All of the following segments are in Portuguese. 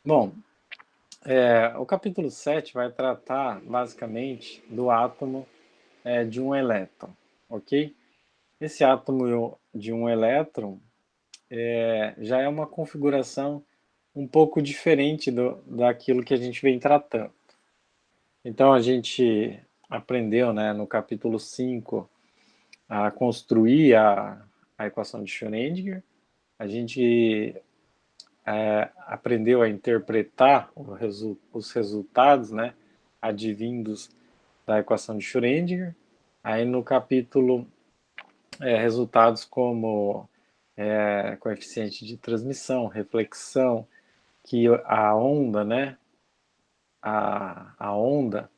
Bom, o capítulo 7 vai tratar basicamente do átomo de um elétron, ok? Esse átomo de um elétron já é uma configuração um pouco diferente daquilo que a gente vem tratando. Então a gente aprendeu, né, no capítulo 5 a construir a equação de Schrödinger, a gente aprendeu a interpretar os resultados, né, advindos da equação de Schrödinger. Aí no capítulo resultados como coeficiente de transmissão, reflexão, que a onda, né, a onda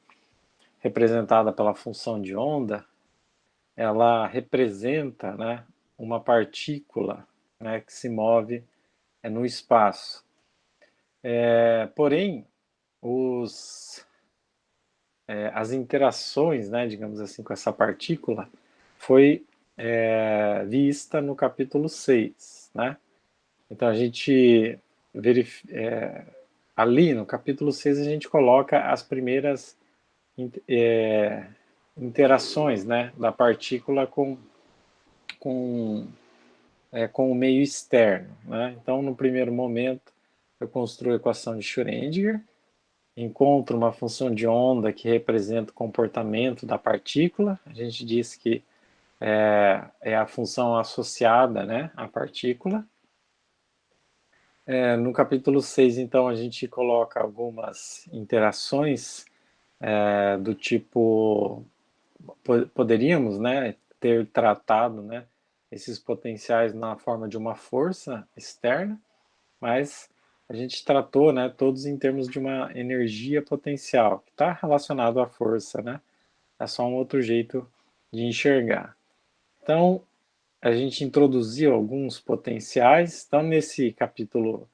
representada pela função de onda, ela representa, né, uma partícula, né, que se move no espaço. Porém, as interações, né, digamos assim, com essa partícula foi vista no capítulo 6, né? Então a gente ali no capítulo 6 a gente coloca as primeiras interações, né, da partícula com, com o meio externo, né? Então no primeiro momento eu construo a equação de Schrödinger, encontro uma função de onda que representa o comportamento da partícula. A gente diz que é a função associada, né, à partícula. No capítulo 6, então, a gente coloca algumas interações do tipo, poderíamos, né, ter tratado, né, esses potenciais na forma de uma força externa, mas a gente tratou, né, todos em termos de uma energia potencial, que está relacionado à força, né? É só um outro jeito de enxergar. Então, a gente introduziu alguns potenciais. Então, nesse capítulo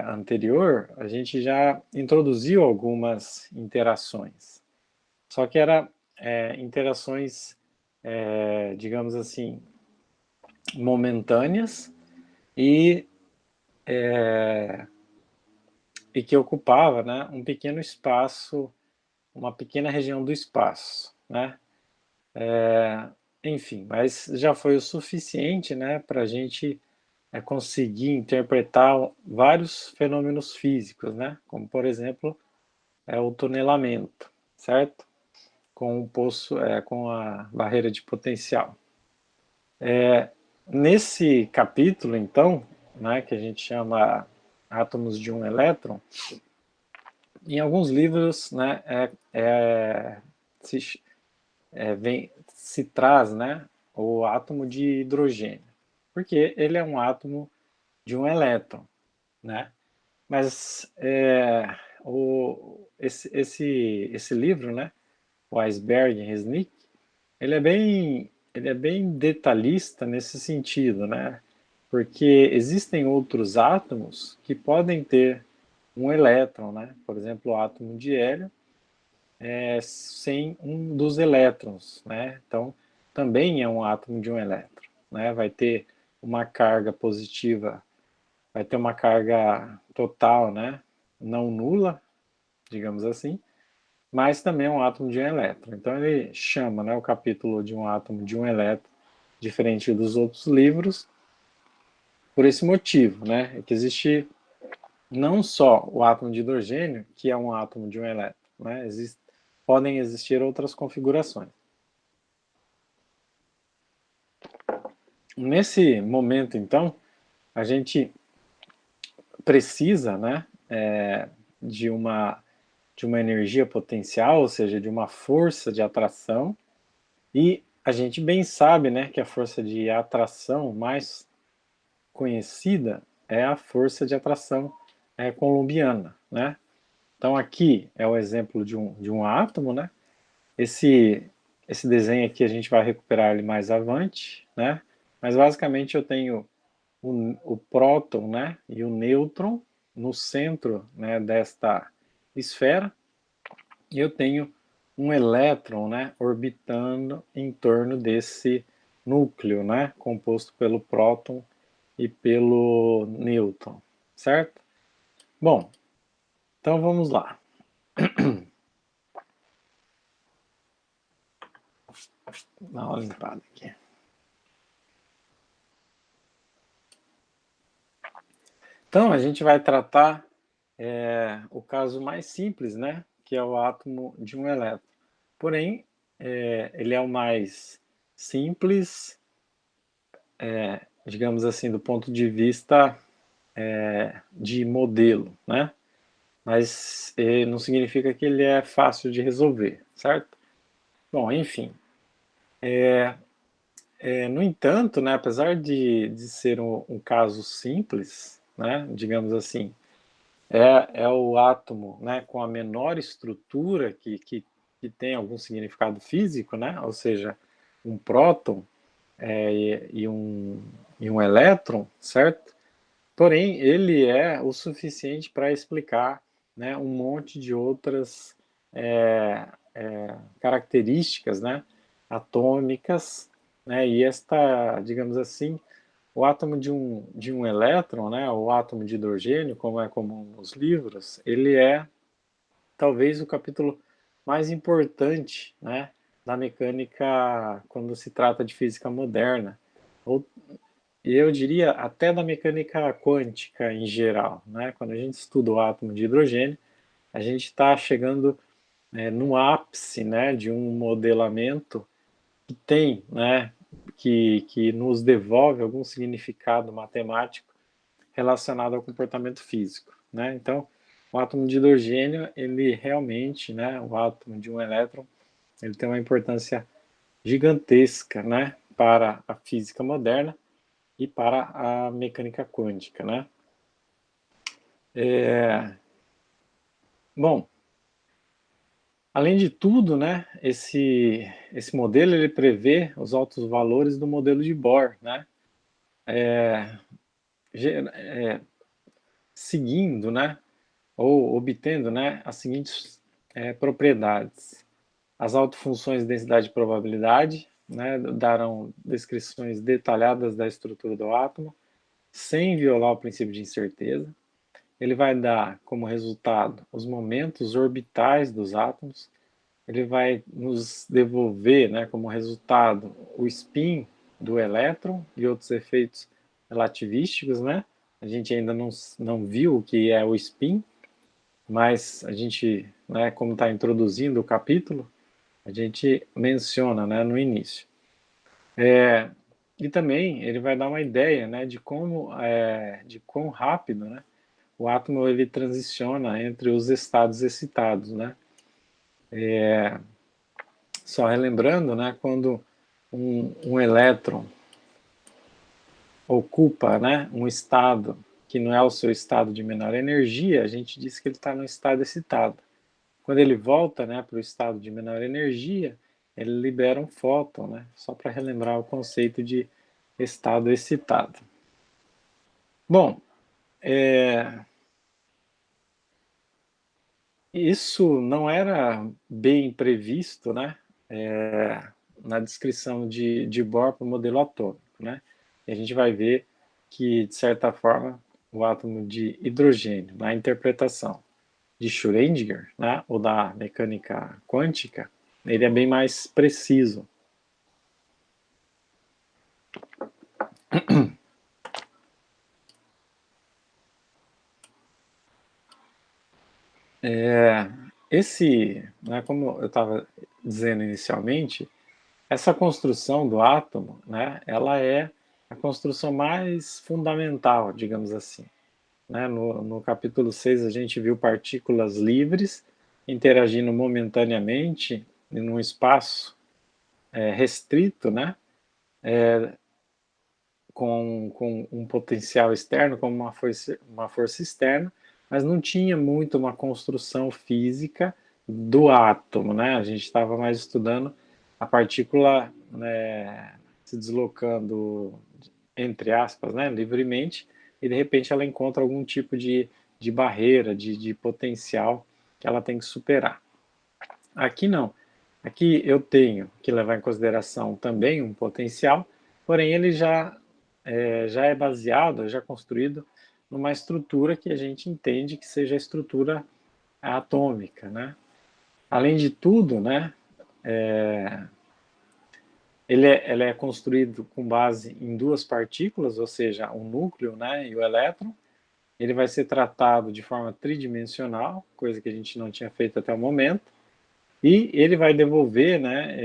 anterior, a gente já introduziu algumas interações. Só que eram interações, digamos assim, momentâneas e, e que ocupava, né, um pequeno espaço, uma pequena região do espaço, né? Enfim, mas já foi o suficiente, né, para a gente conseguir interpretar vários fenômenos físicos, né, como por exemplo o tunelamento, certo? Com o poço, com a barreira de potencial. Nesse capítulo, então, né, que a gente chama átomos de um elétron, em alguns livros, né, se, se traz, né, o átomo de hidrogênio, porque ele é um átomo de um elétron, né? Mas esse livro, né, o Iceberg e Resnick, ele é bem detalhista nesse sentido, né? Porque existem outros átomos que podem ter um elétron, né? Por exemplo, o átomo de hélio sem um dos elétrons, né? Então, também é um átomo de um elétron, né? Vai ter uma carga positiva, vai ter uma carga total, né? Não nula, digamos assim, mas também é um átomo de um elétron. Então ele chama, né, o capítulo de um átomo de um elétron, diferente dos outros livros, por esse motivo, né? É que existe não só o átomo de hidrogênio, que é um átomo de um elétron, né? Podem existir outras configurações. Nesse momento, então, a gente precisa, né, de uma energia potencial, ou seja, de uma força de atração, e a gente bem sabe, né, que a força de atração mais conhecida é a força de atração coulombiana, né? Então aqui é o exemplo de um átomo, né? Esse desenho aqui a gente vai recuperar ele mais avante, né? Mas basicamente eu tenho o próton, né, e o nêutron no centro, né, desta esfera, e eu tenho um elétron, né, orbitando em torno desse núcleo, né, composto pelo próton e pelo nêutron, certo? Bom, então vamos lá. Dá uma limpada aqui. Então, a gente vai tratar o caso mais simples, né? Que é o átomo de um elétron. Porém, ele é o mais simples, digamos assim, do ponto de vista de modelo, né? Mas não significa que ele é fácil de resolver, certo? Bom, enfim. No entanto, né, apesar de ser um caso simples, né, digamos assim, é o átomo, né, com a menor estrutura que tem algum significado físico, né, ou seja, um próton e um elétron, certo? Porém, ele é o suficiente para explicar, né, um monte de outras características, né, atômicas, né, e esta, digamos assim, o átomo de um elétron, né, o átomo de hidrogênio, como é comum nos livros, ele é talvez o capítulo mais importante, né, da mecânica quando se trata de física moderna, ou eu diria até da mecânica quântica em geral, né? Quando a gente estuda o átomo de hidrogênio, a gente está chegando no ápice, né, de um modelamento que tem, né, que nos devolve algum significado matemático relacionado ao comportamento físico, né? Então, o átomo de hidrogênio, ele realmente, né, o átomo de um elétron, ele tem uma importância gigantesca, né, para a física moderna e para a mecânica quântica, né? Bom, além de tudo, né, esse modelo ele prevê os altos valores do modelo de Bohr, né? Seguindo, né, ou obtendo, né, as seguintes propriedades. As autofunções de densidade e probabilidade, né, darão descrições detalhadas da estrutura do átomo, sem violar o princípio de incerteza. Ele vai dar como resultado os momentos orbitais dos átomos. Ele vai nos devolver, né, como resultado, o spin do elétron e outros efeitos relativísticos, né? A gente ainda não viu o que é o spin, mas a gente, né, como está introduzindo o capítulo, a gente menciona, né, no início. E também ele vai dar uma ideia, né, de como, de quão rápido, né, o átomo ele transiciona entre os estados excitados, né? Só relembrando, né, quando um elétron ocupa, né, um estado que não é o seu estado de menor energia, a gente diz que ele está no estado excitado. Quando ele volta, né, para o estado de menor energia, ele libera um fóton, né, só para relembrar o conceito de estado excitado. Bom, isso não era bem previsto, né, na descrição de Bohr para o modelo atômico, né? E a gente vai ver que, de certa forma, o átomo de hidrogênio, na interpretação de Schrödinger, né, ou da mecânica quântica, ele é bem mais preciso. Né, como eu estava dizendo inicialmente, essa construção do átomo, né, ela é a construção mais fundamental, digamos assim. Né? No capítulo 6 a gente viu partículas livres interagindo momentaneamente em um espaço restrito, né? Com um potencial externo, como uma força externa, mas não tinha muito uma construção física do átomo. Né? A gente estava mais estudando a partícula, né, se deslocando, entre aspas, né, livremente, e de repente ela encontra algum tipo de barreira, de potencial que ela tem que superar. Aqui não. Aqui eu tenho que levar em consideração também um potencial, porém ele já é baseado, já construído numa estrutura que a gente entende que seja a estrutura atômica, né? Além de tudo, né, ele é construído com base em duas partículas, ou seja, o núcleo, né, e o elétron. Ele vai ser tratado de forma tridimensional, coisa que a gente não tinha feito até o momento, e ele vai devolver, né,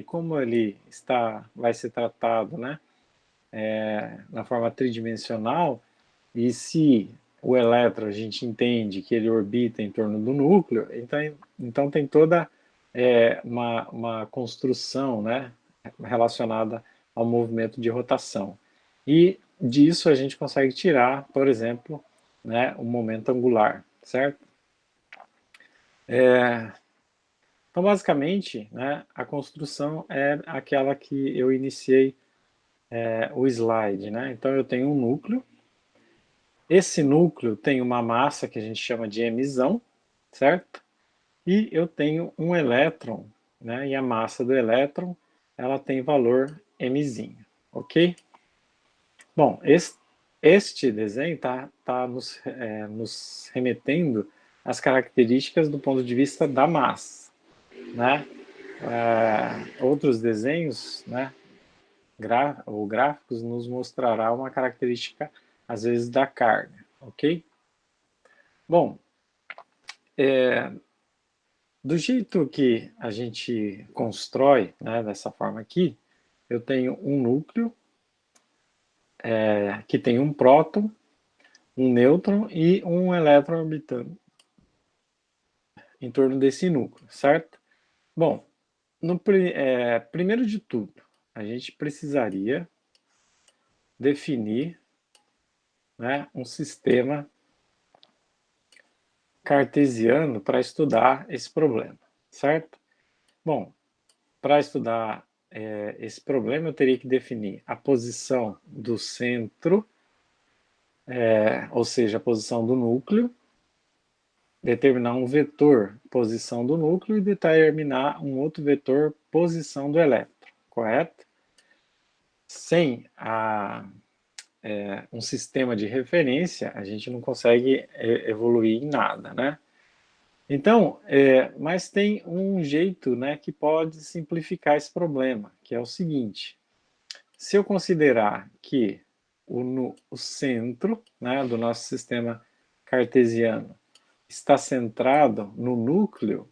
como ele vai ser tratado, né, na forma tridimensional, e se o elétron a gente entende que ele orbita em torno do núcleo, então tem toda uma construção, né, relacionada ao movimento de rotação. E disso a gente consegue tirar, por exemplo, né, o momento angular, certo? Então, basicamente, né, a construção é aquela que eu iniciei o slide, né? Então, eu tenho um núcleo. Esse núcleo tem uma massa que a gente chama de emissão, certo? E eu tenho um elétron, né? E a massa do elétron, ela tem valor mzinho, ok? Bom, este desenho tá nos remetendo às características do ponto de vista da massa, né? Outros desenhos, né, ou gráficos, nos mostrará uma característica, às vezes, da carga, ok? Bom, do jeito que a gente constrói, né, dessa forma aqui, eu tenho um núcleo que tem um próton, um nêutron e um elétron orbitando em torno desse núcleo, certo? Bom, primeiro de tudo, a gente precisaria definir, né, um sistema cartesiano para estudar esse problema, certo? Bom, para estudar esse problema, eu teria que definir a posição do centro, ou seja, a posição do núcleo, determinar um vetor posição do núcleo e determinar um outro vetor posição do elétron, correto? Sem um sistema de referência, a gente não consegue evoluir em nada, né? Então, mas tem um jeito, né, que pode simplificar esse problema, que é o seguinte: se eu considerar que o centro, né, do nosso sistema cartesiano está centrado no núcleo,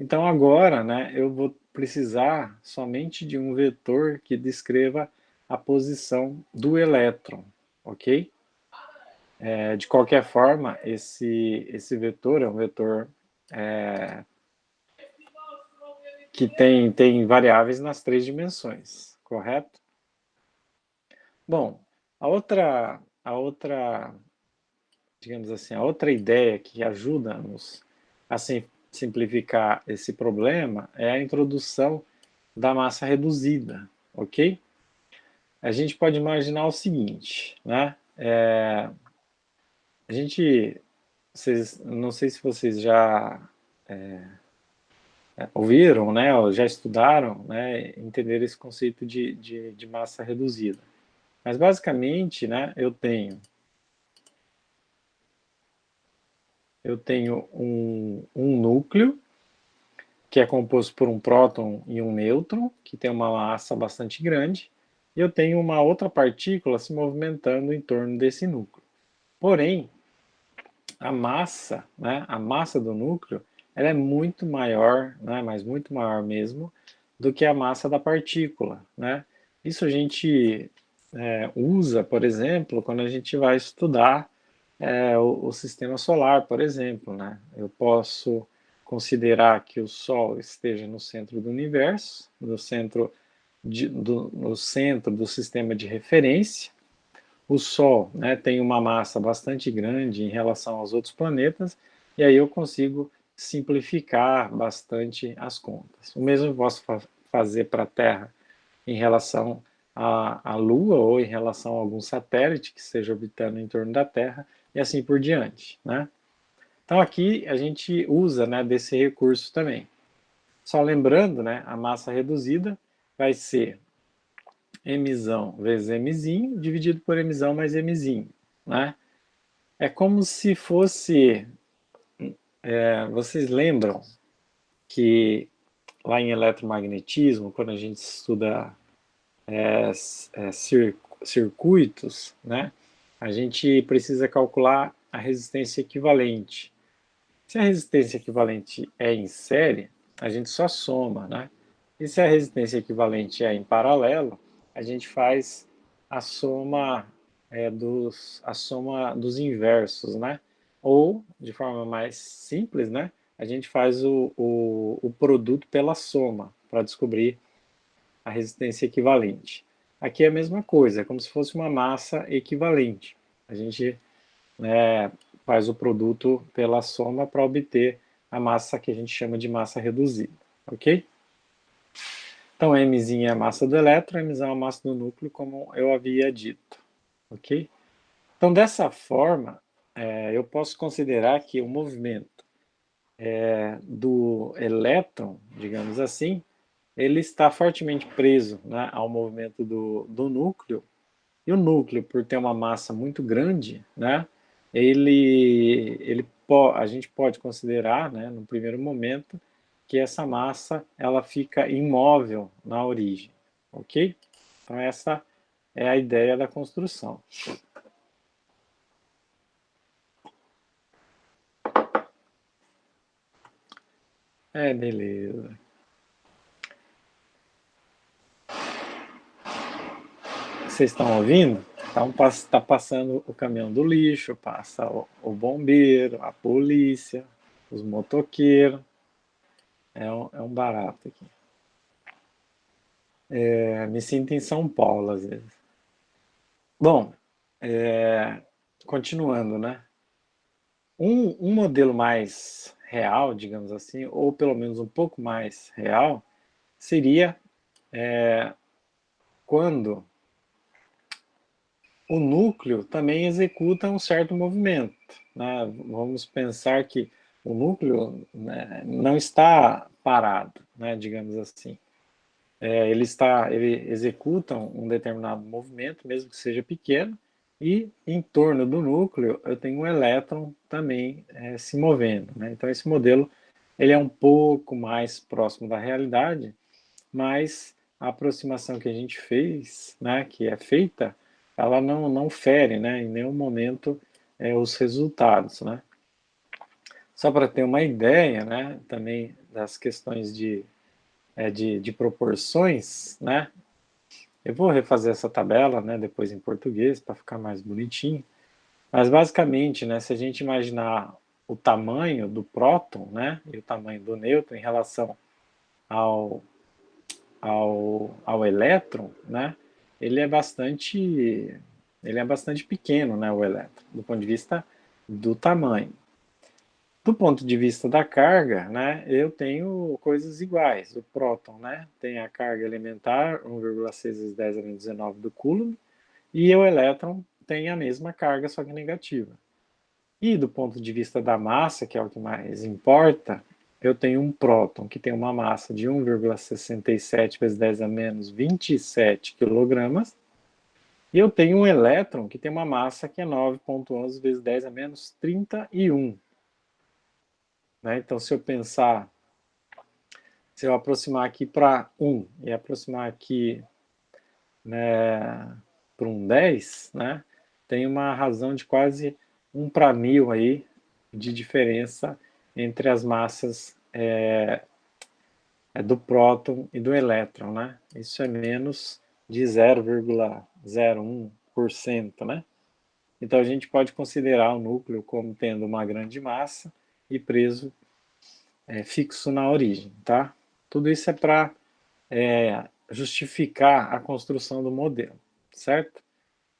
então agora, né, eu vou precisar somente de um vetor que descreva a posição do elétron, ok? De qualquer forma, esse vetor é um vetor que tem variáveis nas três dimensões, correto? Bom, digamos assim, a outra ideia que ajuda-nos a simplificar esse problema é a introdução da massa reduzida, ok? A gente pode imaginar o seguinte, né? A gente, não sei se vocês já ouviram, né, ou já estudaram, né, entender esse conceito de massa reduzida. Mas basicamente, né, eu tenho um núcleo que é composto por um próton e um nêutron, que tem uma massa bastante grande, e eu tenho uma outra partícula se movimentando em torno desse núcleo. Porém, a massa do núcleo, ela é muito maior, né, mas muito maior mesmo, do que a massa da partícula, né? Isso a gente usa, por exemplo, quando a gente vai estudar o sistema solar, por exemplo, né? Eu posso considerar que o Sol esteja no centro do universo, no centro do sistema de referência. O Sol, né, tem uma massa bastante grande em relação aos outros planetas, e aí eu consigo simplificar bastante as contas. O mesmo eu posso fazer para a Terra em relação à Lua ou em relação a algum satélite que esteja orbitando em torno da Terra e assim por diante, né? Então aqui a gente usa, né, desse recurso também. Só lembrando, né, a massa reduzida vai ser emissão vezes mzinho dividido por emissão mais mzinho, né? É como se fosse... vocês lembram que lá em eletromagnetismo, quando a gente estuda circuitos, né, a gente precisa calcular a resistência equivalente. Se a resistência equivalente é em série, a gente só soma, né? E se a resistência equivalente é em paralelo, a gente faz a soma, a soma dos inversos, né? Ou, de forma mais simples, né? A gente faz o produto pela soma, para descobrir a resistência equivalente. Aqui é a mesma coisa, é como se fosse uma massa equivalente. A gente, né, faz o produto pela soma para obter a massa que a gente chama de massa reduzida, ok? Então, M é a massa do elétron, M é a massa do núcleo, como eu havia dito, ok? Então, dessa forma, eu posso considerar que o movimento do elétron, digamos assim, ele está fortemente preso, né, ao movimento do núcleo, e o núcleo, por ter uma massa muito grande, né, a gente pode considerar, né, no primeiro momento, que essa massa ela fica imóvel na origem, ok? Então essa é a ideia da construção. Beleza. Vocês estão ouvindo? Então está passando o caminhão do lixo, passa o bombeiro, a polícia, os motoqueiros. É um barato aqui. Me sinto em São Paulo às vezes. Bom, continuando, né? Um modelo mais real, digamos assim, ou pelo menos um pouco mais real, seria quando o núcleo também executa um certo movimento, né? Vamos pensar que o núcleo, né, não está parado, né, digamos assim. Ele executa um determinado movimento, mesmo que seja pequeno, e em torno do núcleo eu tenho um elétron também se movendo, né? Então esse modelo ele é um pouco mais próximo da realidade, mas a aproximação que a gente fez, né, que é feita, ela não fere, né, em nenhum momento os resultados, né? Só para ter uma ideia, né, também das questões de proporções, né? Eu vou refazer essa tabela, né, depois em português para ficar mais bonitinho. Mas basicamente, né, se a gente imaginar o tamanho do próton, né, e o tamanho do nêutron em relação ao, ao elétron, né, ele é bastante ele é bastante pequeno, né, o elétron, do ponto de vista do tamanho. Do ponto de vista da carga, né, eu tenho coisas iguais. O próton, né, tem a carga elementar 1,6 × 10⁻19 do Coulomb, e o elétron tem a mesma carga, só que negativa. E do ponto de vista da massa, que é o que mais importa, eu tenho um próton que tem uma massa de 1,67 × 10⁻27 kg, e eu tenho um elétron que tem uma massa que é 9,11 × 10⁻31. Né? Então, se eu aproximar aqui para 1 e aproximar aqui, né, para um 10, né, tem uma razão de quase 1 para 1000 aí de diferença entre as massas do próton e do elétron, né? Isso é menos de 0,01%, né? Então a gente pode considerar o núcleo como tendo uma grande massa e preso fixo na origem, tá? Tudo isso é para justificar a construção do modelo, certo?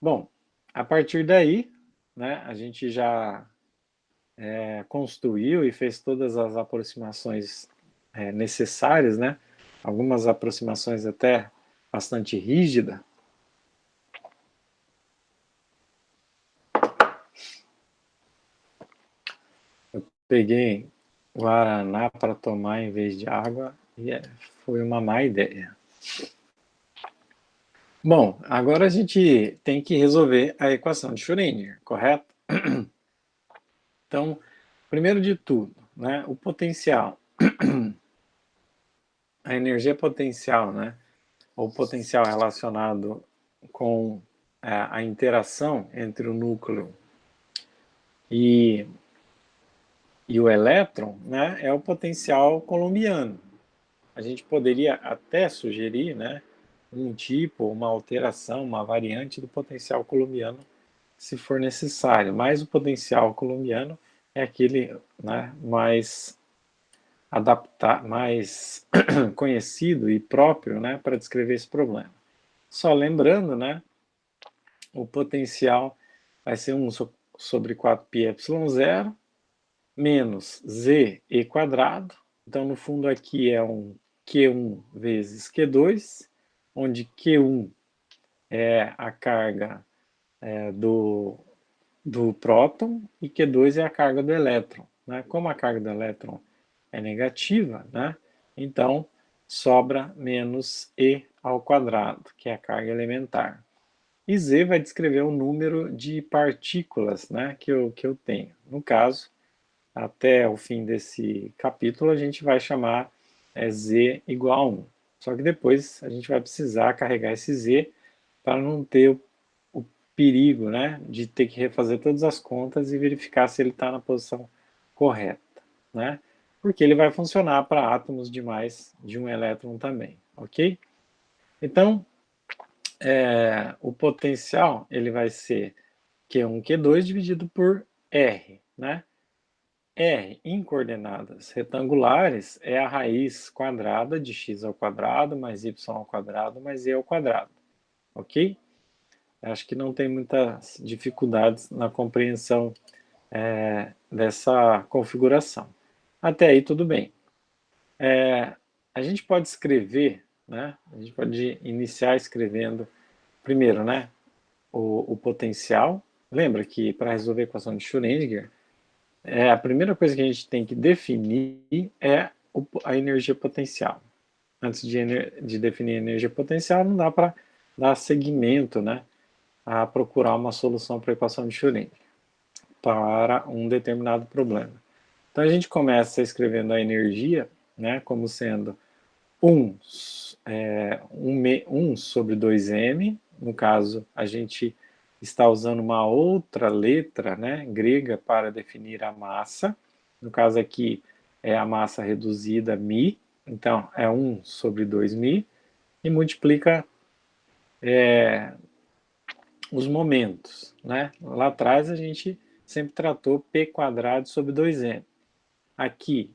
Bom, a partir daí, né, a gente já construiu e fez todas as aproximações necessárias, né? Algumas aproximações até bastante rígidas. Eu peguei guaraná para tomar em vez de água e foi uma má ideia. Bom, agora a gente tem que resolver a equação de Schrödinger, correto? Então, primeiro de tudo, né, o potencial, a energia potencial, né, ou potencial relacionado com a interação entre o núcleo e, e o elétron, né, é o potencial coulombiano. A gente poderia até sugerir, né, um tipo, uma alteração, uma variante do potencial coulombiano, se for necessário, mas o potencial coulombiano é aquele, né, mais conhecido e próprio, né, para descrever esse problema. Só lembrando, né, o potencial vai ser 1 sobre 4πε0 menos z e quadrado. Então, no fundo, aqui é um Q1 vezes Q2, onde Q1 é a carga do próton e Q2 é a carga do elétron. Né? Como a carga do elétron é negativa, né? Então sobra menos E ao quadrado, que é a carga elementar. E Z vai descrever o número de partículas, né, que eu tenho. No caso, até o fim desse capítulo, a gente vai chamar Z igual a 1. Só que depois a gente vai precisar carregar esse Z para não ter o perigo, né, de ter que refazer todas as contas e verificar se ele está na posição correta, né? Porque ele vai funcionar para átomos de mais de um elétron também, ok? Então, o potencial ele vai ser Q1, Q2 dividido por R, né? R em coordenadas retangulares é a raiz quadrada de x ao quadrado mais y ao quadrado mais e ao quadrado, ok? Acho que não tem muitas dificuldades na compreensão dessa configuração. Até aí tudo bem. A gente pode escrever, né? A gente pode iniciar escrevendo primeiro, né? O potencial. Lembra que para resolver a equação de Schrödinger, a primeira coisa que a gente tem que definir é a energia potencial. Antes de definir a energia potencial, não dá para dar seguimento, né, a procurar uma solução para a equação de Schrödinger para um determinado problema. Então a gente começa escrevendo a energia, né, como sendo 1 sobre 2m. No caso, a gente está usando uma outra letra, né, grega para definir a massa. No caso aqui é a massa reduzida μ, então é 1 sobre 2μ, e multiplica os momentos. Né? Lá atrás a gente sempre tratou p quadrado sobre 2m. Aqui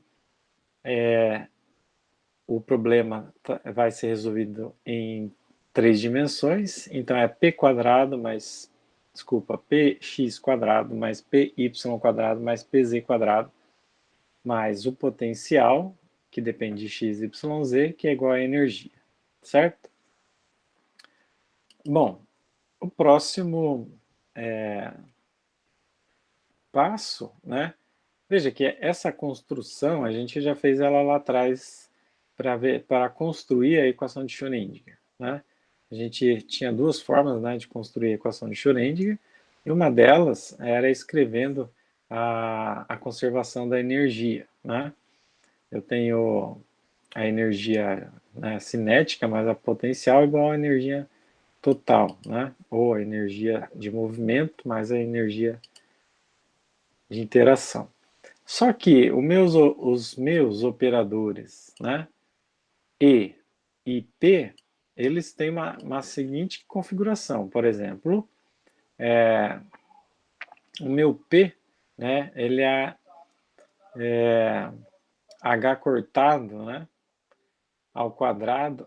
o problema vai ser resolvido em 3 dimensões, então é p quadrado mais, desculpa, px quadrado mais py quadrado mais pz quadrado, mais o potencial, que depende de x, y, z, que é igual a energia, certo? Bom, o próximo passo, né? Veja que essa construção, a gente já fez ela lá atrás para construir a equação de Schrödinger, né? A gente tinha duas formas, né, de construir a equação de Schrödinger, e uma delas era escrevendo a conservação da energia, né? Eu tenho a energia, né, cinética mais a potencial igual a energia total, né? Ou a energia de movimento mais a energia de interação. Só que os meus operadores, né, E e P, eles têm uma seguinte configuração. Por exemplo, o meu P, né, ele é H cortado, né, ao quadrado,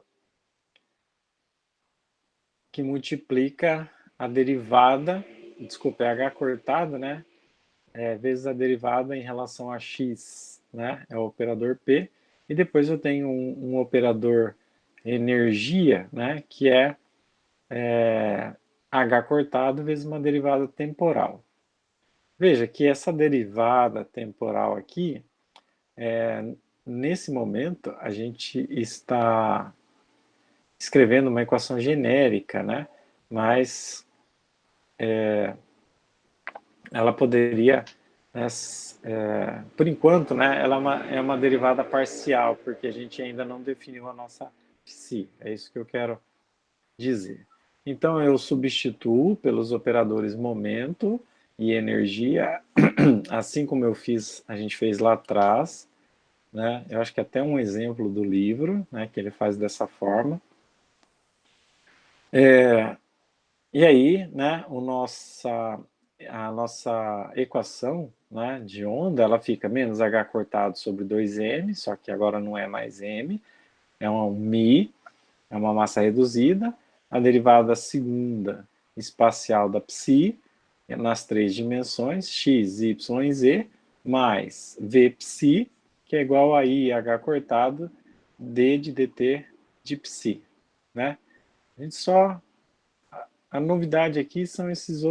que multiplica a derivada, desculpa, é H cortado, né, vezes a derivada em relação a x, né, é o operador P, e depois eu tenho um operador energia, né, que é H cortado vezes uma derivada temporal. Veja que essa derivada temporal aqui, nesse momento, a gente está escrevendo uma equação genérica, né, mas ela poderia Por enquanto, né, ela é uma derivada parcial, porque a gente ainda não definiu a nossa psi. É isso que eu quero dizer. Então, eu substituo pelos operadores momento e energia, assim como a gente fez lá atrás, né? Eu acho que até um exemplo do livro, né, que ele faz dessa forma. E aí, né, a nossa equação, né, de onda, ela fica menos h cortado sobre 2m, só que agora não é mais m, é um μ, é uma massa reduzida, a derivada segunda espacial da psi, nas três dimensões, x, y e z, mais v psi, que é igual a i h cortado d de dt de psi, né? A gente só a novidade aqui são essas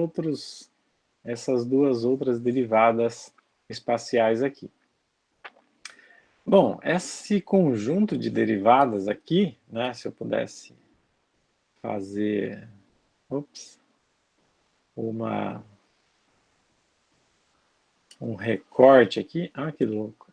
duas outras derivadas espaciais aqui. Bom, esse conjunto de derivadas aqui, né, se eu pudesse fazer, um recorte aqui, que louco.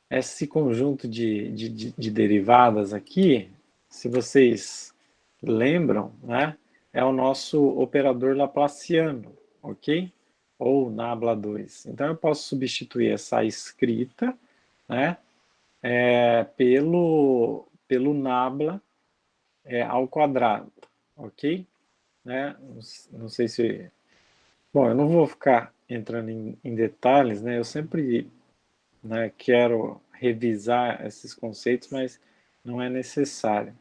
Esse conjunto de derivadas aqui, se vocês lembram, né, é o nosso operador laplaciano, ok? Ou nabla 2. Então eu posso substituir essa escrita, né, pelo nabla ao quadrado, ok? Né? Não sei se... Bom, eu não vou ficar entrando em detalhes, né? Eu sempre, né, quero revisar esses conceitos, mas não é necessário.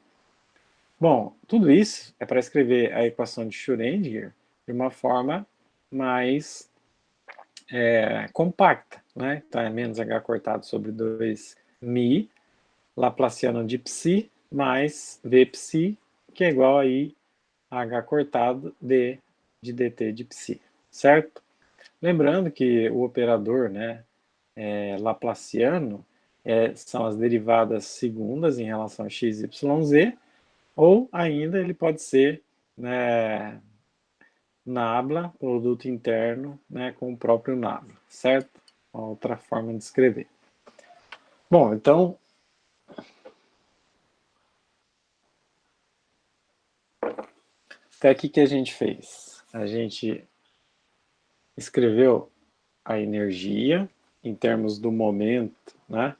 Bom, tudo isso é para escrever a equação de Schrödinger de uma forma mais compacta, né? Então é menos h cortado sobre 2μ, Laplaciano de psi, mais v psi, que é igual a i h cortado d de dt de psi, certo? Lembrando que o operador, né, laplaciano são as derivadas segundas em relação a x, y, z, ou ainda ele pode ser, né, nabla, produto interno, né, com o próprio nabla, certo? Uma outra forma de escrever. Bom, então, até aqui que a gente fez? A gente escreveu a energia em termos do momento, né,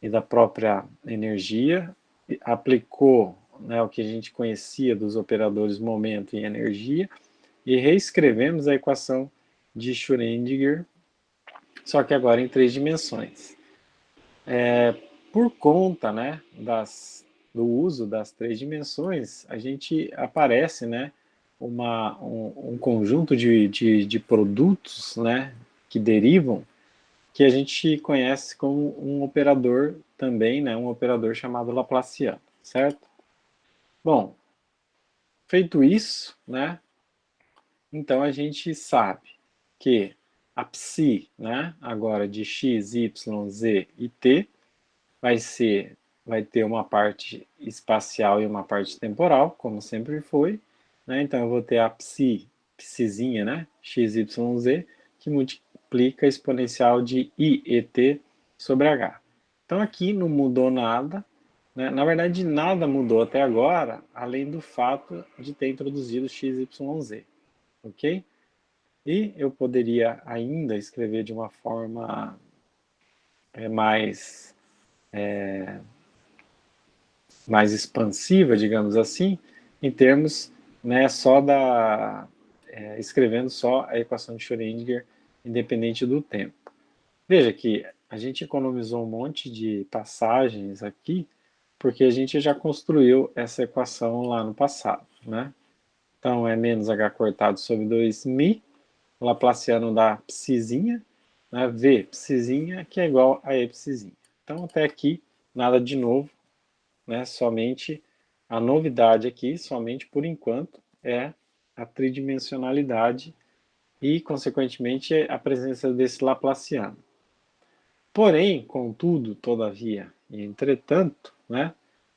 e da própria energia, aplicou, né, o que a gente conhecia dos operadores momento e energia, e reescrevemos a equação de Schrödinger, só que agora em três dimensões. Por conta, né, do uso das três dimensões, a gente aparece, né, um conjunto de produtos, né, que derivam, que a gente conhece como um operador também, né, um operador chamado Laplaciano, certo? Bom, feito isso, né, então a gente sabe que a psi, né, agora de x, y, z e t, vai ter uma parte espacial e uma parte temporal, como sempre foi, né? Então eu vou ter a psizinha, né, x, y, z, que multiplica a exponencial de i e t sobre h. Então aqui não mudou nada, né? Na verdade nada mudou até agora, além do fato de ter introduzido x, y, z, ok? E eu poderia ainda escrever de uma forma mais expansiva, digamos assim, em termos, né, escrevendo só a equação de Schrödinger independente do tempo. Veja que a gente economizou um monte de passagens aqui, porque a gente já construiu essa equação lá no passado, né? Então é menos h cortado sobre 2μ, Laplaciano da psizinha, né, v psizinha, que é igual a e psizinha. Então até aqui, nada de novo, né, somente a novidade aqui, somente por enquanto, é a tridimensionalidade e, consequentemente, a presença desse Laplaciano. Porém, contudo, todavia e entretanto, né,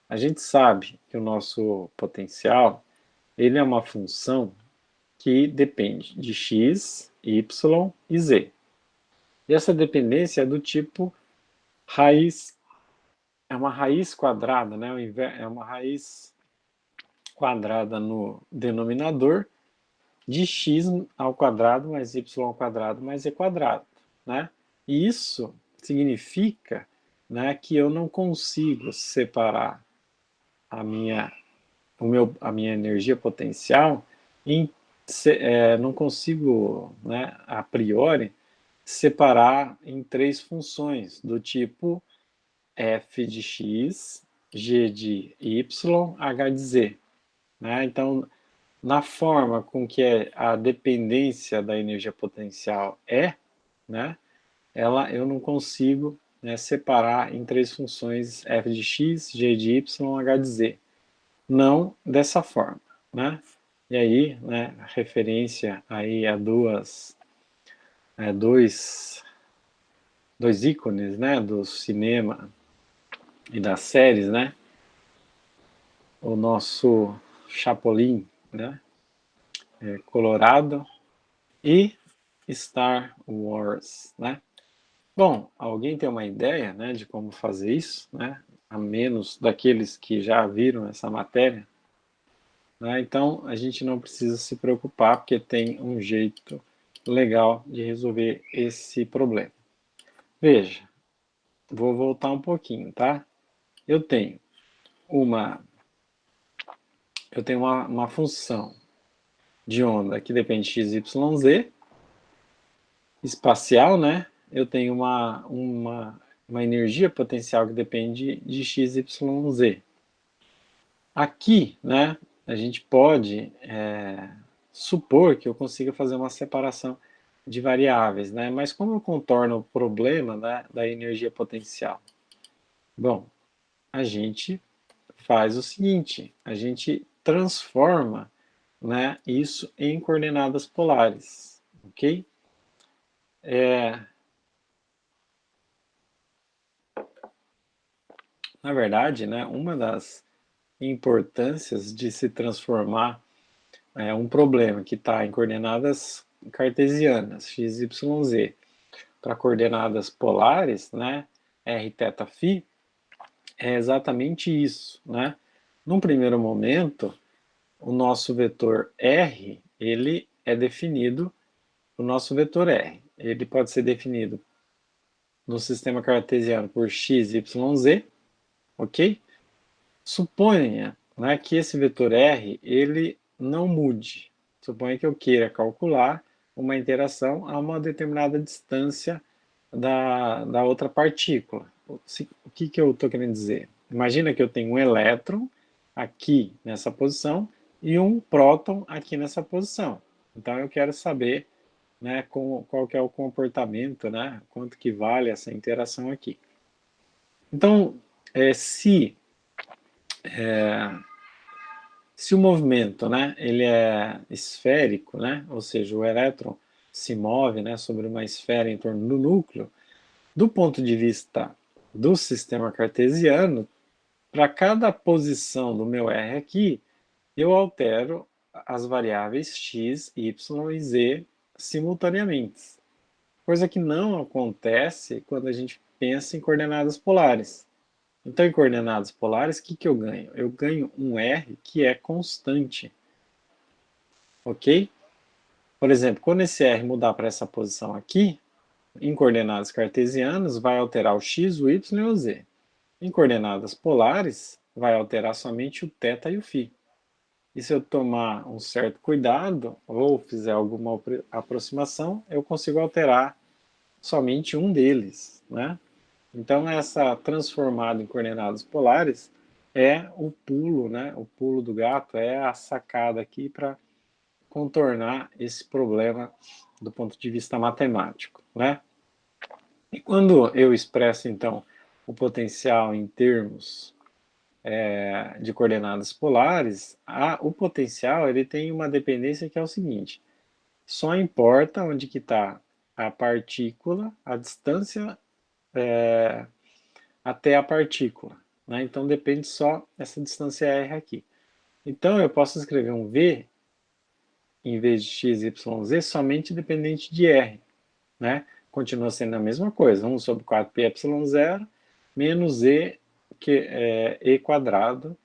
a gente sabe que o nosso potencial ele é uma função que depende de x, y e z. E essa dependência é do tipo raiz, é uma raiz quadrada, né? É uma raiz quadrada no denominador de x ao quadrado mais y ao quadrado mais e quadrado, né? E isso significa, né, que eu não consigo separar a minha, a minha energia potencial em, não consigo, né, a priori, separar em três funções do tipo f de x, g de y, h de z. Né? Então, na forma com que a dependência da energia potencial né, eu não consigo, né, separar em três funções f de x, g de y, h de z. Não dessa forma, né? E aí, né, referência aí a dois ícones, né, do cinema e das séries, né? O nosso Chapolin, né, Colorado e Star Wars, né? Bom, alguém tem uma ideia, né, de como fazer isso, né? A menos daqueles que já viram essa matéria, né? Então a gente não precisa se preocupar porque tem um jeito legal de resolver esse problema. Veja, vou voltar um pouquinho, tá? Eu tenho uma, uma função de onda que depende de x, y, z, espacial, né? Eu tenho uma energia potencial que depende de x, y, z. Aqui, né, a gente pode supor que eu consiga fazer uma separação de variáveis, né? Mas como eu contorno o problema, né, da energia potencial? Bom, a gente faz o seguinte, a gente transforma, né, isso em coordenadas polares, ok? Na verdade, né, uma das importâncias de se transformar um problema que está em coordenadas cartesianas, x, y, z, para coordenadas polares, né, r, θ, φ, é exatamente isso, né? Num primeiro momento, o nosso vetor r, ele é definido, o nosso vetor r, ele pode ser definido no sistema cartesiano por x, y, z, ok? Suponha, né, que esse vetor r, ele não mude. Suponha que eu queira calcular uma interação a uma determinada distância da outra partícula. O que eu estou querendo dizer? Imagina que eu tenho um elétron aqui nessa posição e um próton aqui nessa posição. Então eu quero saber, né, qual que é o comportamento, né, quanto que vale essa interação aqui. Então, se o movimento, né, ele é esférico, né, ou seja, o elétron se move, né, sobre uma esfera em torno do núcleo, do ponto de vista do sistema cartesiano, para cada posição do meu R aqui, eu altero as variáveis x, y e z simultaneamente. Coisa que não acontece quando a gente pensa em coordenadas polares. Então, em coordenadas polares, o que eu ganho? Eu ganho um R que é constante, ok? Por exemplo, quando esse R mudar para essa posição aqui, em coordenadas cartesianas, vai alterar o x, o y e o z. Em coordenadas polares, vai alterar somente o θ e o φ. E se eu tomar um certo cuidado, ou fizer alguma aproximação, eu consigo alterar somente um deles, né? Então, essa transformada em coordenadas polares é o pulo, né? O pulo do gato é a sacada aqui para contornar esse problema do ponto de vista matemático, né? E quando eu expresso, então, o potencial em termos de coordenadas polares, o potencial ele tem uma dependência que é o seguinte, só importa onde que está a partícula, a distância até a partícula. Né? Então depende só dessa distância r aqui. Então eu posso escrever um v em vez de x, y, z somente dependente de r. Né? continua sendo a mesma coisa, 1 sobre 4πε0 menos e quadrado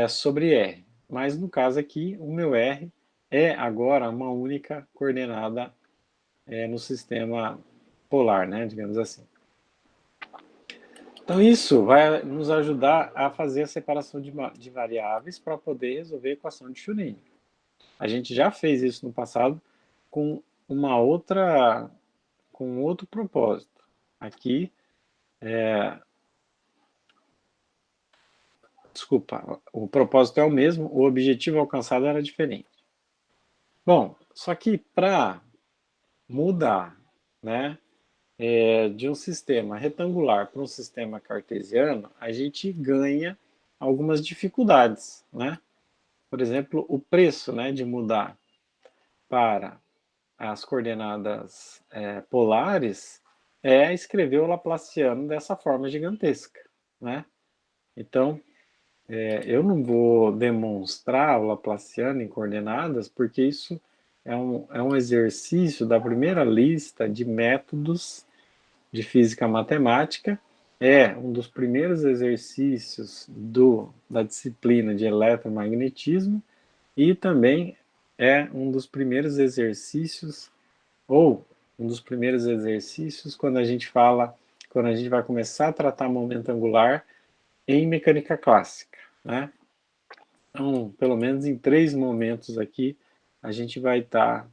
sobre r. Mas no caso aqui, o meu r é agora uma única coordenada no sistema polar, né, digamos assim. Então isso vai nos ajudar a fazer a separação de variáveis para poder resolver a equação de Schrödinger. A gente já fez isso no passado com com outro propósito. Aqui, desculpa, o propósito é o mesmo, o objetivo alcançado era diferente. Bom, só que para mudar, né, de um sistema retangular para um sistema cartesiano, a gente ganha algumas dificuldades, né? Por exemplo, o preço, né, de mudar para as coordenadas polares é escrever o Laplaciano dessa forma gigantesca, né? Então, eu não vou demonstrar o Laplaciano em coordenadas, porque isso é um exercício da primeira lista de métodos de física matemática, é um dos primeiros exercícios da disciplina de eletromagnetismo e também é um dos primeiros exercícios, ou um dos primeiros exercícios quando a gente vai começar a tratar momento angular em mecânica clássica, né? Então, pelo menos em 3 momentos aqui, a gente vai estar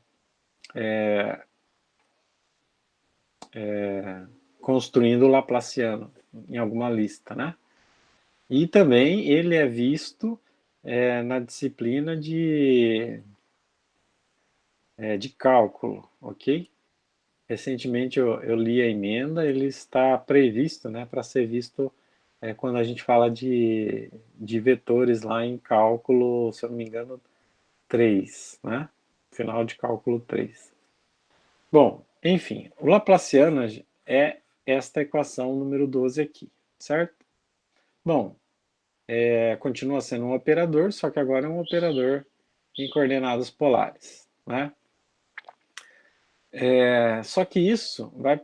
construindo o Laplaciano em alguma lista, né? E também ele é visto na disciplina de cálculo, ok? Recentemente eu li a emenda, ele está previsto, né, para ser visto quando a gente fala de vetores lá em cálculo, se eu não me engano, 3, né? Final de cálculo 3. Bom, enfim, o Laplaciano é esta equação número 12 aqui, certo? Bom, continua sendo um operador, só que agora é um operador em coordenadas polares, né? Só que isso vai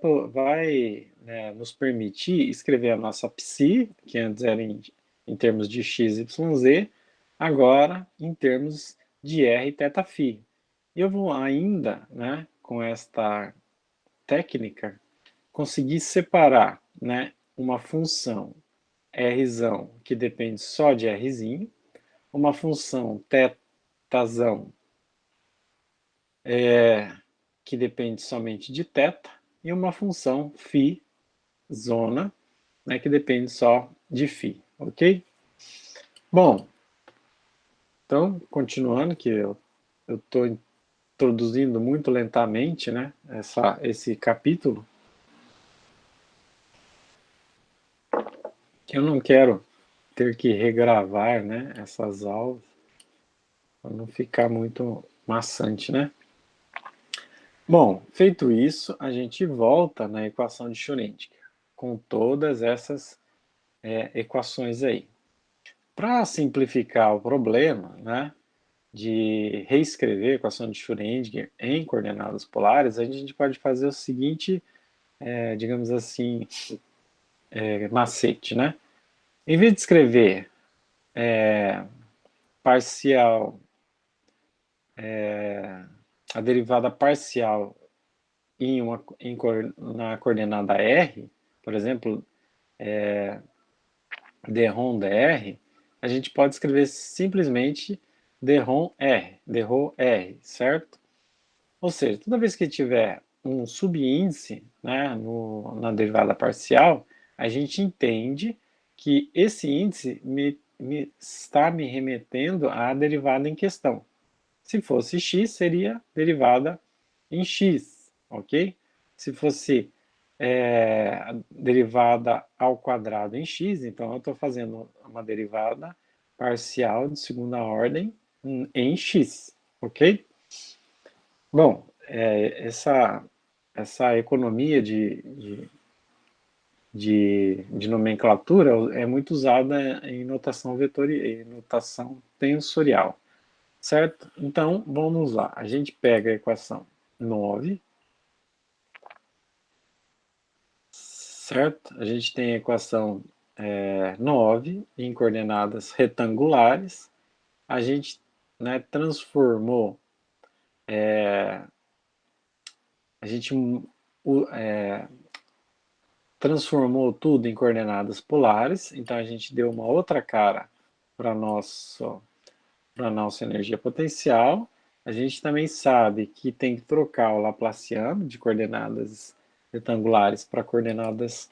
nos permitir escrever a nossa psi, que antes era em termos de x, y, z, agora em termos de r, θ, φ. E eu vou ainda, né, com esta técnica, conseguir separar, né, uma função r que depende só de r, uma função θ que depende somente de θ, e uma função φ zona, né, que depende só de φ, ok? Bom, então, continuando, que eu estou introduzindo muito lentamente, né, esse capítulo, que eu não quero ter que regravar, né, essas aulas, para não ficar muito maçante, né? Bom, feito isso, a gente volta na equação de Schrödinger, com todas essas equações aí. Para simplificar o problema, né, de reescrever a equação de Schrödinger em coordenadas polares, a gente pode fazer o seguinte, digamos assim, macete, né? Em vez de escrever parcial, a derivada parcial na coordenada r, por exemplo, dρ dr, a gente pode escrever simplesmente dρ r, certo? Ou seja, toda vez que tiver um subíndice, né, na derivada parcial, a gente entende que esse índice está me remetendo à derivada em questão. Se fosse x, seria derivada em x, ok? Se fosse derivada ao quadrado em x, então eu estou fazendo uma derivada parcial de segunda ordem em x, ok? Bom, essa economia de nomenclatura é muito usada em notação em notação tensorial, certo? Então, vamos lá. A gente pega a equação 9 certo? A gente tem a equação 9 em coordenadas retangulares. A gente, né, transformou, a gente transformou tudo em coordenadas polares, então a gente deu uma outra cara para a nossa energia potencial. A gente também sabe que tem que trocar o Laplaciano de coordenadas retangulares para coordenadas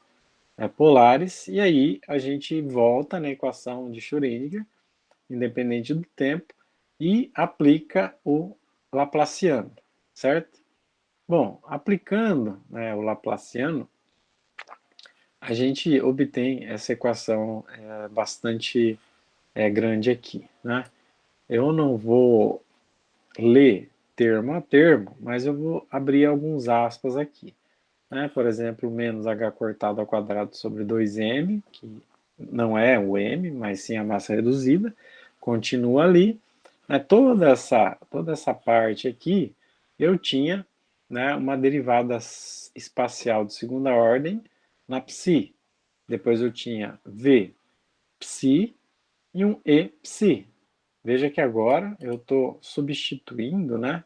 polares, e aí a gente volta na equação de Schrödinger, independente do tempo, e aplica o Laplaciano, certo? Bom, aplicando, né, o Laplaciano, a gente obtém essa equação bastante grande aqui, né? Eu não vou ler termo a termo, mas eu vou abrir alguns aspas aqui, né? Por exemplo, menos h cortado ao quadrado sobre 2m, que não é o m, mas sim a massa reduzida, continua ali. Né? Toda essa parte aqui, eu tinha, né, uma derivada espacial de segunda ordem na psi. Depois eu tinha v psi e um e psi. Veja que agora eu estou substituindo, né,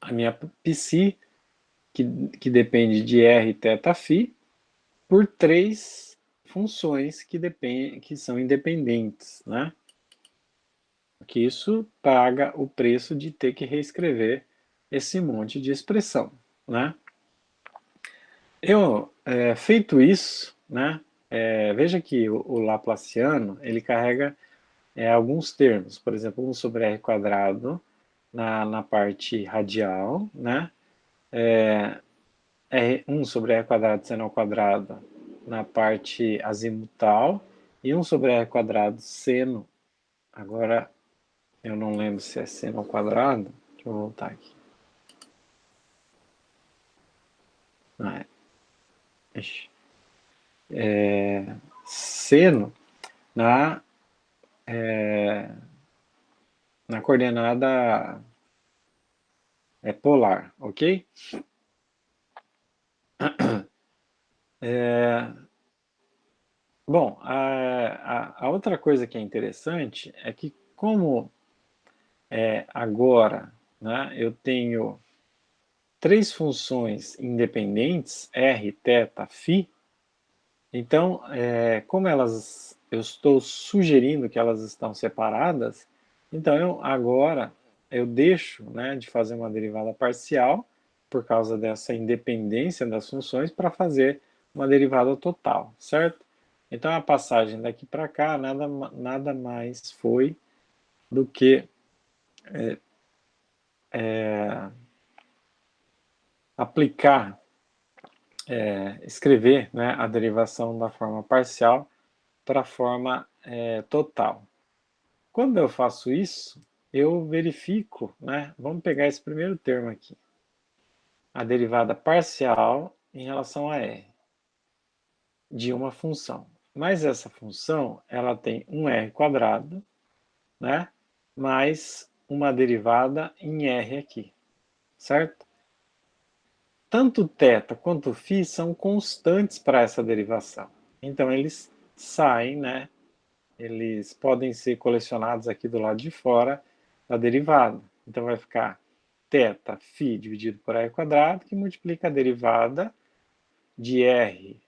a minha psi, que depende de r θ φ, por três funções que são independentes, né? Que isso paga o preço de ter que reescrever esse monte de expressão, né? Feito isso, né? Veja que o Laplaciano ele carrega alguns termos, por exemplo, 1 sobre r quadrado na parte radial, né? 1 sobre r quadrado seno ao quadrado na parte azimutal e 1 sobre r quadrado seno, agora eu não lembro se é seno ao quadrado, deixa eu voltar aqui. Ah, seno na, na coordenada polar, ok? Bom, a outra coisa que é interessante é que como agora, né, eu tenho três funções independentes, r, θ, φ, então, como eu estou sugerindo que elas estão separadas, então agora eu deixo, né, de fazer uma derivada parcial, por causa dessa independência das funções, para fazer uma derivada total, certo? Então a passagem daqui para cá nada mais foi do que aplicar, escrever, né, a derivação da forma parcial para a forma total. Quando eu faço isso, eu verifico, né? Vamos pegar esse primeiro termo aqui, a derivada parcial em relação a r de uma função. Mas essa função, ela tem um r quadrado, né? Mais uma derivada em r aqui, certo? Tanto θ quanto φ são constantes para essa derivação. Então eles saem, né? Eles podem ser colecionados aqui do lado de fora da derivada. Então vai ficar θ φ dividido por r quadrado, que multiplica a derivada de r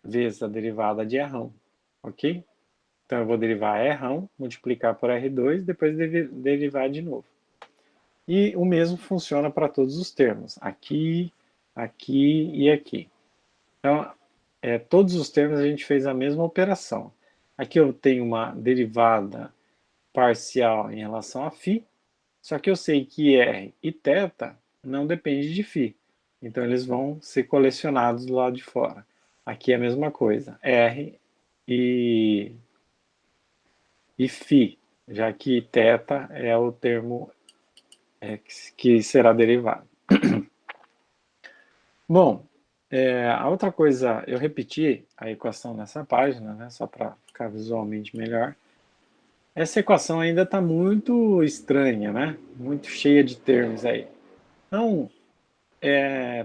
vezes a derivada de r, ok? Então eu vou derivar r, multiplicar por r2, depois derivar de novo. E o mesmo funciona para todos os termos, aqui, aqui e aqui. Então, todos os termos a gente fez a mesma operação. Aqui eu tenho uma derivada parcial em relação a φ, só que eu sei que r e θ não dependem de φ. Então eles vão ser colecionados do lado de fora. Aqui é a mesma coisa, r e φ, já que θ é o termo que será derivado. Bom, a outra coisa, eu repeti a equação nessa página, né, só para ficar visualmente melhor. Essa equação ainda está muito estranha, né? Muito cheia de termos aí. Então,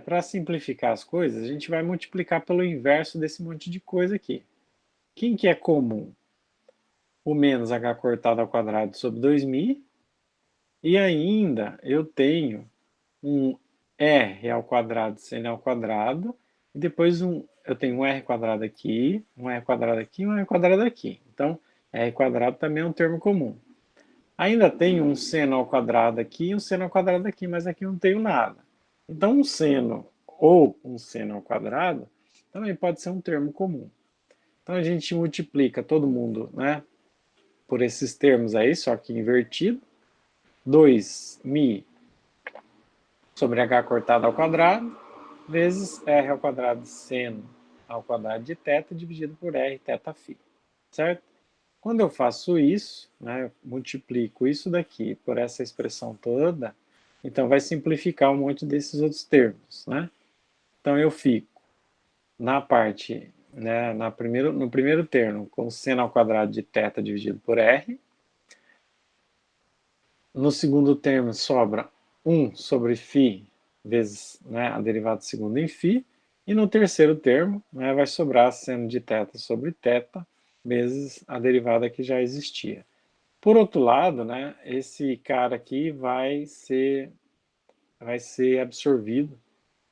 para simplificar as coisas, a gente vai multiplicar pelo inverso desse monte de coisa aqui. Quem que é comum? O menos h cortado ao quadrado sobre 2.000. E ainda eu tenho um r ao quadrado seno ao quadrado. E depois eu tenho um r quadrado aqui, um r quadrado aqui e um r quadrado aqui. Então, r quadrado também é um termo comum. Ainda tenho um seno ao quadrado aqui e um seno ao quadrado aqui, mas aqui não tenho nada. Então, um seno ou um seno ao quadrado também pode ser um termo comum. Então, a gente multiplica todo mundo, né, por esses termos aí, só que invertido. 2μ sobre h cortado ao quadrado, vezes r ao quadrado seno ao quadrado de θ, dividido por r θφ, certo? Quando eu faço isso, né, multiplico isso daqui por essa expressão toda, então vai simplificar um monte desses outros termos, né? Então eu fico na parte, né, no primeiro termo, com seno ao quadrado de θ dividido por r. No segundo termo sobra 1 sobre φ vezes, né, a derivada segunda em φ. E no terceiro termo, né, vai sobrar seno de θ sobre θ vezes a derivada que já existia. Por outro lado, né, esse cara aqui vai ser absorvido,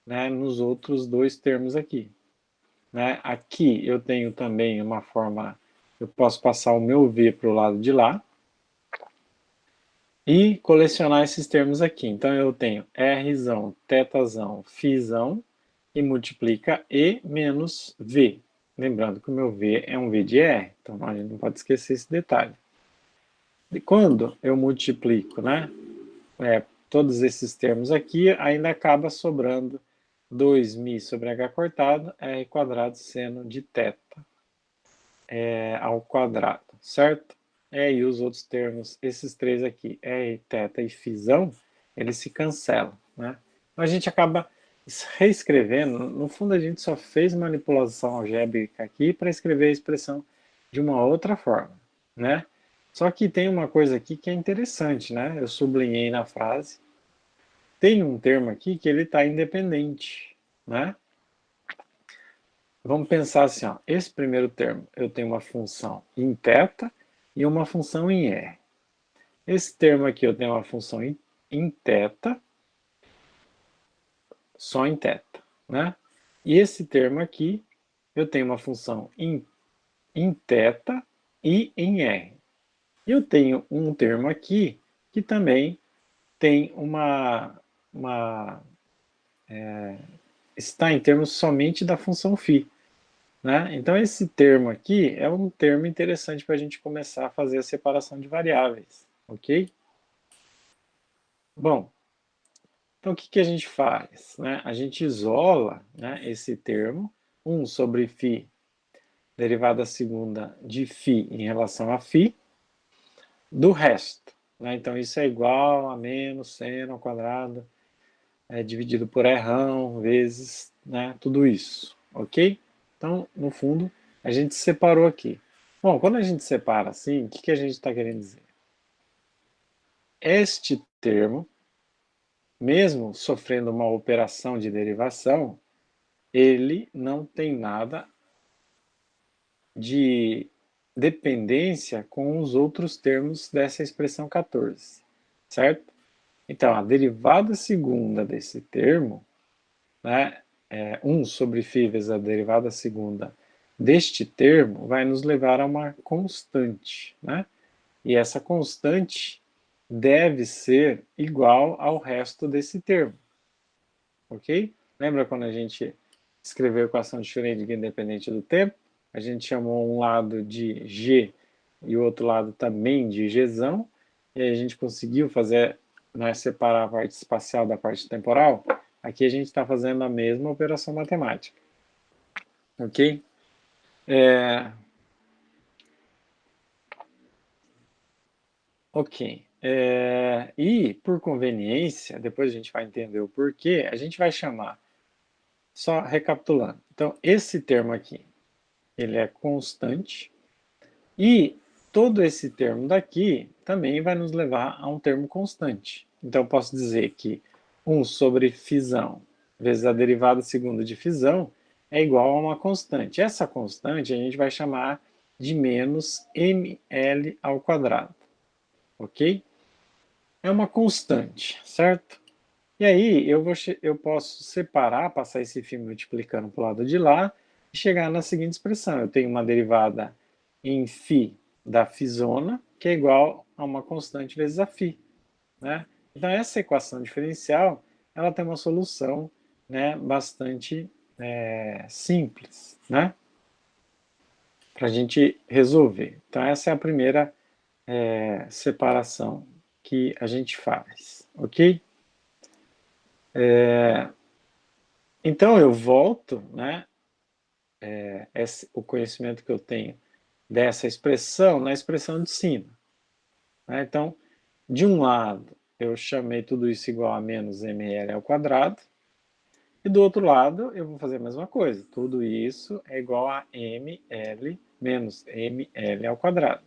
né, nos outros dois termos aqui. Né? Aqui eu tenho também uma forma, eu posso passar o meu v para o lado de lá e colecionar esses termos aqui. Então eu tenho Rzão, θzão, φzão e multiplica E menos V. Lembrando que o meu V é um V de R, então a gente não pode esquecer esse detalhe. E quando eu multiplico, né, todos esses termos aqui, ainda acaba sobrando 2μ sobre h cortado, r quadrado seno de θ ao quadrado, certo? E os outros termos, esses três aqui, r, θ e φzão, eles se cancelam, né? Então a gente acaba reescrevendo, no fundo a gente só fez manipulação algébrica aqui para escrever a expressão de uma outra forma, né? Só que tem uma coisa aqui que é interessante, né? Eu sublinhei na frase. Tem um termo aqui que ele está independente, né? Vamos pensar assim, ó, esse primeiro termo, eu tenho uma função em θ e uma função em r. Esse termo aqui eu tenho uma função em θ, só em θ, né? E esse termo aqui, eu tenho uma função em θ e em r. Eu tenho um termo aqui que também tem está em termos somente da função φ. Né? Então, esse termo aqui é um termo interessante para a gente começar a fazer a separação de variáveis, ok? Bom, então o que a gente faz? Né? A gente isola, né, esse termo, 1 sobre φ, derivada segunda de φ em relação a φ, do resto. Né? Então, isso é igual a menos seno ao quadrado, dividido por rão, vezes, né, tudo isso, ok? Então, no fundo, a gente separou aqui. Bom, quando a gente separa assim, o que a gente está querendo dizer? Este termo, mesmo sofrendo uma operação de derivação, ele não tem nada de dependência com os outros termos dessa expressão 14, certo? Então, a derivada segunda desse termo, né, 1 sobre φ vezes a derivada segunda deste termo, vai nos levar a uma constante, né? E essa constante deve ser igual ao resto desse termo, ok? Lembra quando a gente escreveu a equação de Schrödinger independente do tempo? A gente chamou um lado de G e o outro lado também de Gzão, e aí a gente conseguiu fazer, né, separar a parte espacial da parte temporal. Aqui a gente está fazendo a mesma operação matemática, ok? Ok. E, por conveniência, depois a gente vai entender o porquê, a gente vai chamar, só recapitulando. Então, esse termo aqui, ele é constante, e todo esse termo daqui também vai nos levar a um termo constante. Então, eu posso dizer que 1 sobre φzão vezes a derivada segunda de fusão é igual a uma constante. Essa constante a gente vai chamar de menos ml ao quadrado, ok? É uma constante, certo? E aí eu posso separar, passar esse φ multiplicando para o lado de lá e chegar na seguinte expressão. Eu tenho uma derivada em φ da φ-zona, que é igual a uma constante vezes a φ. Né? Então essa equação diferencial ela tem uma solução, né, bastante simples, né, para a gente resolver. Então essa é a primeira separação que a gente faz, ok? Então eu volto, né, o conhecimento que eu tenho dessa expressão na expressão de cima. Né? Então, de um lado, eu chamei tudo isso igual a menos ml ao quadrado, e do outro lado, eu vou fazer a mesma coisa. Tudo isso é igual a ml menos ml ao quadrado.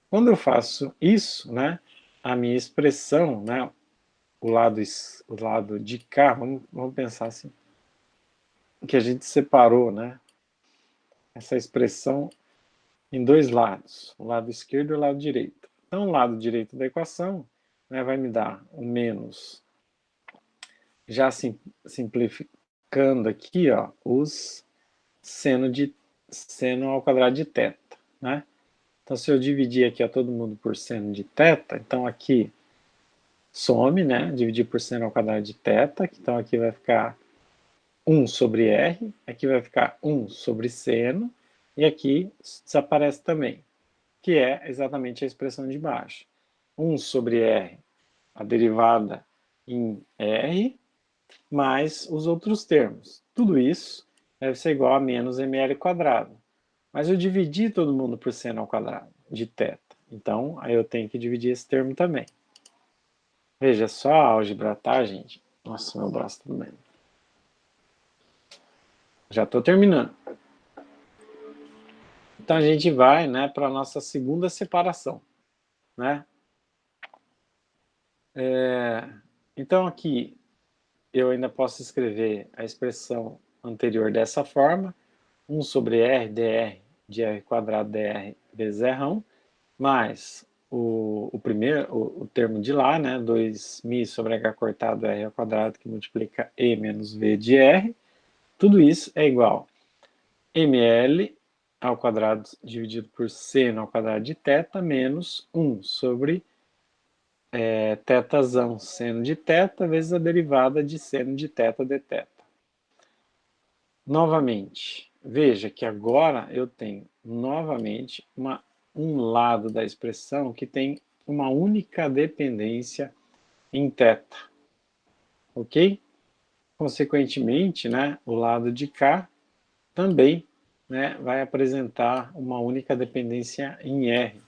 Quando eu faço isso, né, a minha expressão, né, o lado de cá, vamos pensar assim, que a gente separou, né, essa expressão em dois lados, o lado esquerdo e o lado direito. Então, o lado direito da equação, né, vai me dar o menos, já simplificando aqui, ó, os seno ao quadrado de θ, né? Então, se eu dividir aqui a todo mundo por seno de θ, então aqui some, né? Dividir por seno ao quadrado de θ, então aqui vai ficar 1 sobre r, aqui vai ficar 1 sobre seno, e aqui desaparece também, que é exatamente a expressão de baixo. 1 sobre r, a derivada em r, mais os outros termos. Tudo isso deve ser igual a menos ml quadrado. Mas eu dividi todo mundo por seno ao quadrado de θ. Então, aí eu tenho que dividir esse termo também. Veja, só a álgebra, tá, gente? Nossa, meu braço tá doendo. Já estou terminando. Então, a gente vai, né, para a nossa segunda separação. Né? Então, aqui, eu ainda posso escrever a expressão anterior dessa forma. 1 sobre r dr de r quadrado dr vezes r, mais o termo de lá, né, 2μ sobre h cortado r ao quadrado, que multiplica e menos v de r. Tudo isso é igual a ml ao quadrado dividido por seno ao quadrado de θ, menos 1 sobre θzão seno de θ, vezes a derivada de seno de θ dθ. Novamente, veja que agora eu tenho novamente um lado da expressão que tem uma única dependência em θ, ok? Consequentemente, né, o lado de cá também, né, vai apresentar uma única dependência em R.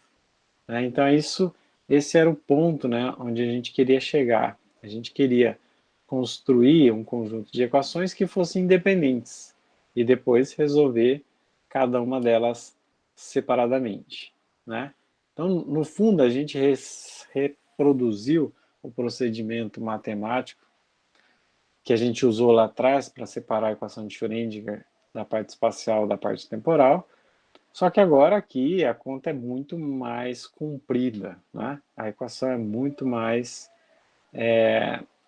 Né? Então esse era o ponto, né, onde a gente queria chegar. A gente queria construir um conjunto de equações que fossem independentes e depois resolver cada uma delas separadamente. Né? Então, no fundo, a gente reproduziu o procedimento matemático que a gente usou lá atrás para separar a equação de Schrödinger da parte espacial da parte temporal, só que agora aqui a conta é muito mais comprida, né? A equação é muito mais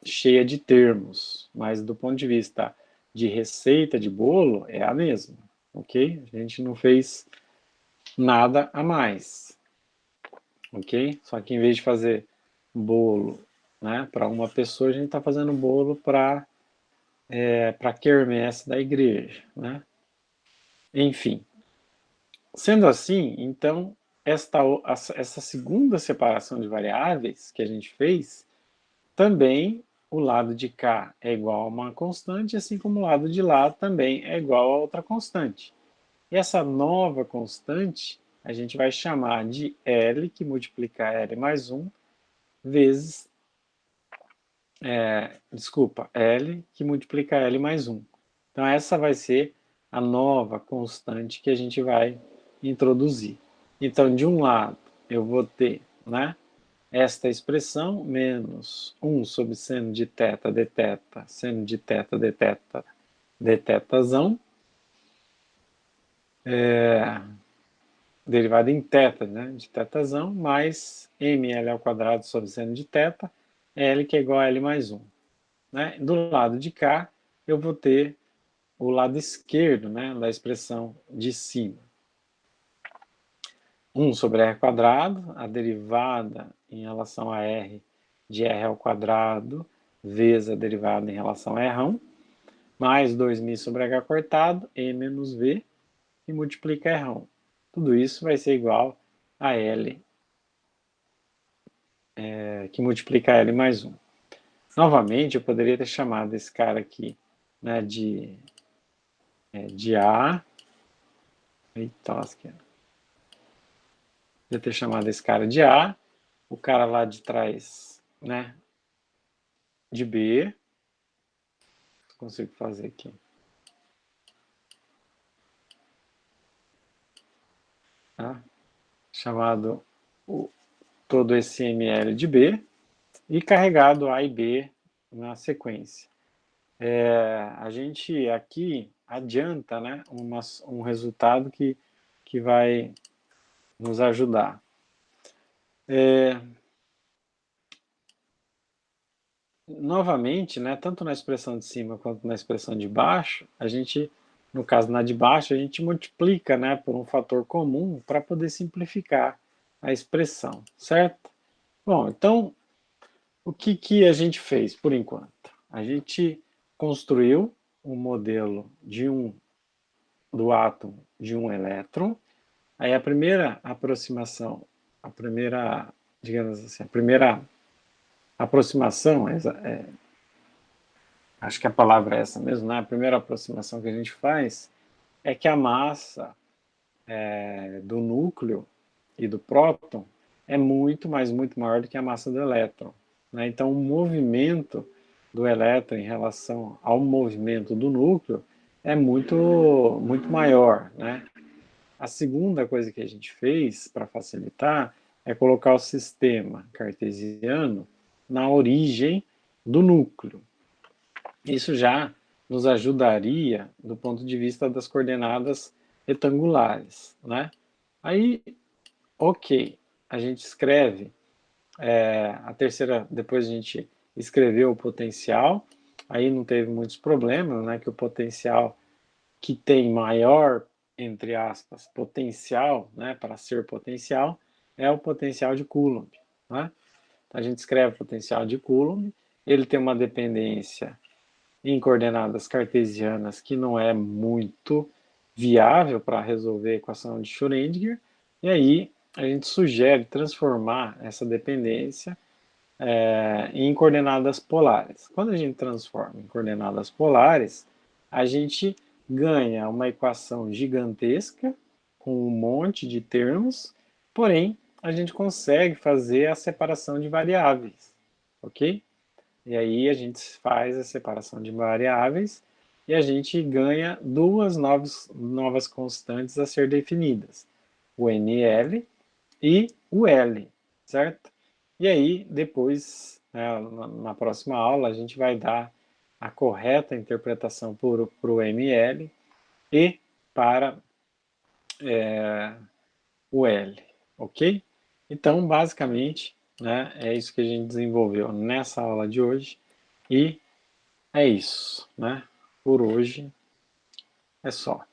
cheia de termos, mas do ponto de vista de receita de bolo é a mesma, ok? A gente não fez nada a mais, ok? Só que em vez de fazer bolo, né, para uma pessoa, a gente está fazendo bolo para a quermesse da igreja, né? Enfim, sendo assim, então essa segunda separação de variáveis que a gente fez, também o lado de cá é igual a uma constante, assim como o lado de lá também é igual a outra constante. E essa nova constante a gente vai chamar de L, que multiplica L mais 1, vezes, L, que multiplica L mais 1. Então essa vai ser a nova constante que a gente vai introduzir. Então, de um lado, eu vou ter, né, esta expressão menos 1 sobre seno de θ dθ, seno de θ dθ, dθzão, derivada em θ, né, de θzão, mais ml ao quadrado sobre seno de θ, L que é igual a L mais 1. Né? Do lado de cá, eu vou ter o lado esquerdo, né, da expressão de cima. 1 sobre r quadrado, a derivada em relação a r de r ao quadrado, vezes a derivada em relação a r1, mais 2μ sobre h cortado, e menos v, e multiplica r1. Tudo isso vai ser igual a L, que multiplica L mais 1. Novamente, eu poderia ter chamado esse cara aqui, né, de A. Eita, lasqueira. Poderia ter chamado esse cara de A, o cara lá de trás, né, de B. Consigo fazer aqui. Tá? Chamado todo esse ml de B e carregado A e B na sequência. A gente aqui adianta, né, um resultado que vai nos ajudar. Novamente, né, tanto na expressão de cima quanto na expressão de baixo, a gente, no caso na de baixo, a gente multiplica, né, por um fator comum para poder simplificar a expressão, certo? Bom, então, o que a gente fez por enquanto? A gente construiu um modelo do átomo de um elétron. Aí a primeira aproximação, digamos assim, a primeira aproximação, acho que a palavra é essa mesmo, né? A primeira aproximação que a gente faz é que a massa do núcleo e do próton é muito maior do que a massa do elétron. Né? Então, o movimento do elétron em relação ao movimento do núcleo é muito maior. Né? A segunda coisa que a gente fez para facilitar é colocar o sistema cartesiano na origem do núcleo. Isso já nos ajudaria do ponto de vista das coordenadas retangulares. Né? Aí, ok, a gente escreve a terceira, depois a gente escreveu o potencial, aí não teve muitos problemas, né, que o potencial que tem maior, entre aspas, potencial, né, para ser potencial, é o potencial de Coulomb. Né? A gente escreve o potencial de Coulomb, ele tem uma dependência em coordenadas cartesianas que não é muito viável para resolver a equação de Schrödinger, e aí a gente sugere transformar essa dependência em coordenadas polares. Quando a gente transforma em coordenadas polares, a gente ganha uma equação gigantesca, com um monte de termos, porém, a gente consegue fazer a separação de variáveis, ok? E aí a gente faz a separação de variáveis e a gente ganha duas novas constantes a ser definidas, o NL e o L, certo? E aí, depois, né, na próxima aula, a gente vai dar a correta interpretação para o ML e para o L, ok? Então, basicamente, né, é isso que a gente desenvolveu nessa aula de hoje e é isso, né? Por hoje é só.